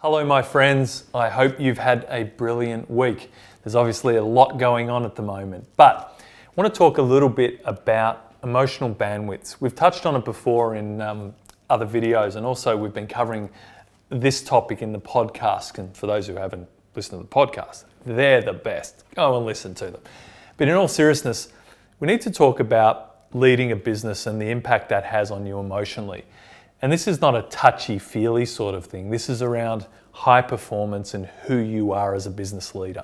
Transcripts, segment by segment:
Hello my friends, I hope you've had a brilliant week. There's obviously a lot going on at the moment, but I want to talk a little bit about emotional bandwidths. We've touched on it before in other videos, and also we've been covering this topic in the podcast. And for those who haven't listened to the podcast, they're the best. Go and listen to them. But in all seriousness, we need to talk about leading a business and the impact that has on you emotionally. And this is not a touchy-feely sort of thing. This is around high performance and who you are as a business leader.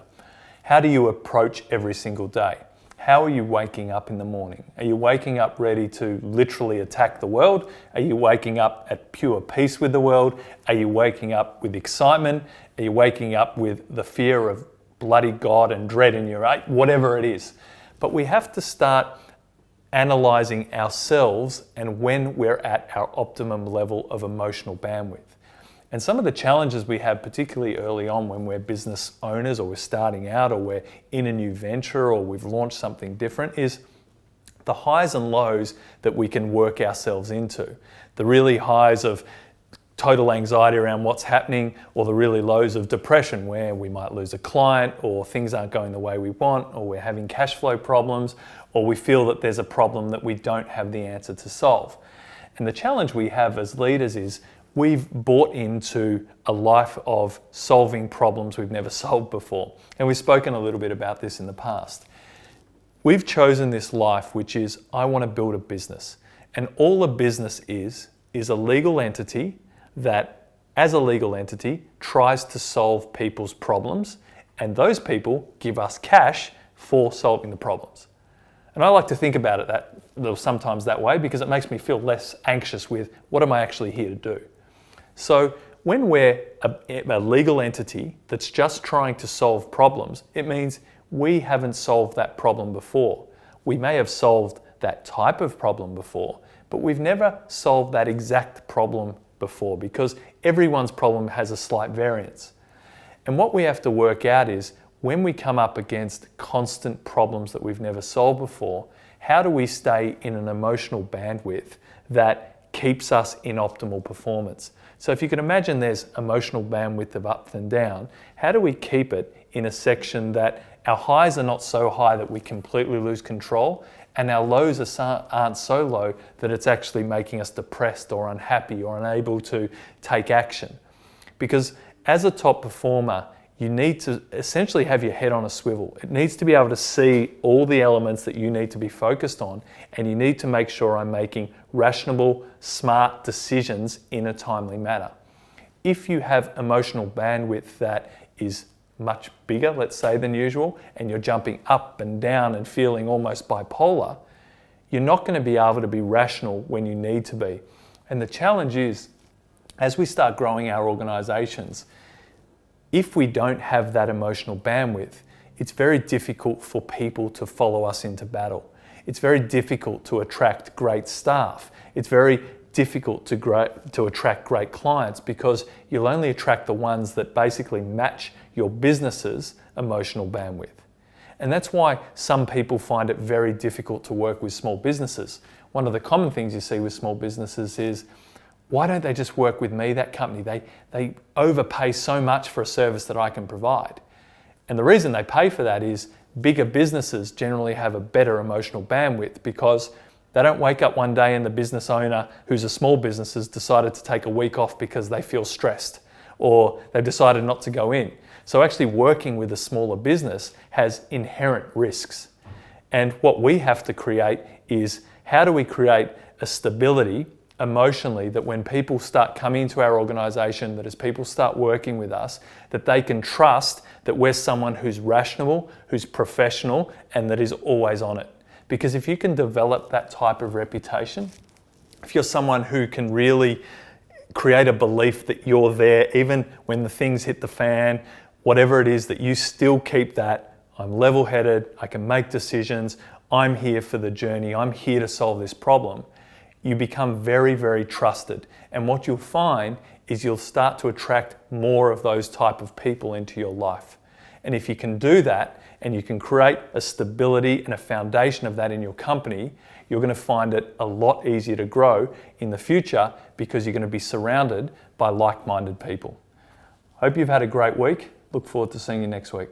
How do you approach every single day? How are you waking up in the morning? Are you waking up ready to literally attack the world? Are you waking up at pure peace with the world? Are you waking up with excitement? Are you waking up with the fear of bloody God and dread in your eye? Whatever it is. But we have to start analyzing ourselves and when we're at our optimum level of emotional bandwidth. And some of the challenges we have, particularly early on when we're business owners or we're starting out or we're in a new venture or we've launched something different, is the highs and lows that we can work ourselves into. The really highs of total anxiety around what's happening, or the really lows of depression where we might lose a client, or things aren't going the way we want, or we're having cash flow problems, or we feel that there's a problem that we don't have the answer to solve. And the challenge we have as leaders is we've bought into a life of solving problems we've never solved before. And we've spoken a little bit about this in the past. We've chosen this life, which is, I want to build a business. And all a business is a legal entity that, as a legal entity, tries to solve people's problems, and those people give us cash for solving the problems. And I like to think about it sometimes that way, because it makes me feel less anxious with what am I actually here to do. So when we're a legal entity that's just trying to solve problems, it means we haven't solved that problem before. We may have solved that type of problem before, but we've never solved that exact problem before, because everyone's problem has a slight variance. And what we have to work out is, when we come up against constant problems that we've never solved before, how do we stay in an emotional bandwidth that keeps us in optimal performance? So if you can imagine there's emotional bandwidth of up and down, how do we keep it in a section that our highs are not so high that we completely lose control, and our lows aren't so low that it's actually making us depressed or unhappy or unable to take action? Because as a top performer, you need to essentially have your head on a swivel. It needs to be able to see all the elements that you need to be focused on, and you need to make sure I'm making rational, smart decisions in a timely manner. If you have emotional bandwidth that is much bigger, let's say, than usual, and you're jumping up and down and feeling almost bipolar, you're not going to be able to be rational when you need to be. And the challenge is, as we start growing our organizations, if we don't have that emotional bandwidth, it's very difficult for people to follow us into battle. It's very difficult to attract great staff. It's very difficult to attract great clients, because you'll only attract the ones that basically match your business's emotional bandwidth. And that's why some people find it very difficult to work with small businesses. One of the common things you see with small businesses is, why don't they just work with me, that company? They overpay so much for a service that I can provide. And the reason they pay for that is bigger businesses generally have a better emotional bandwidth, because they don't wake up one day and the business owner who's a small business has decided to take a week off because they feel stressed, or they've decided not to go in. So actually working with a smaller business has inherent risks. And what we have to create is, how do we create a stability emotionally that when people start coming into our organization, that as people start working with us, that they can trust that we're someone who's rational, who's professional, and that is always on it. Because if you can develop that type of reputation, if you're someone who can really create a belief that you're there even when the things hit the fan, whatever it is, that you still keep that, I'm level-headed, I can make decisions, I'm here for the journey, I'm here to solve this problem, you become very, very trusted. And what you'll find is you'll start to attract more of those type of people into your life. And if you can do that, and you can create a stability and a foundation of that in your company, you're going to find it a lot easier to grow in the future, because you're going to be surrounded by like-minded people. Hope you've had a great week. Look forward to seeing you next week.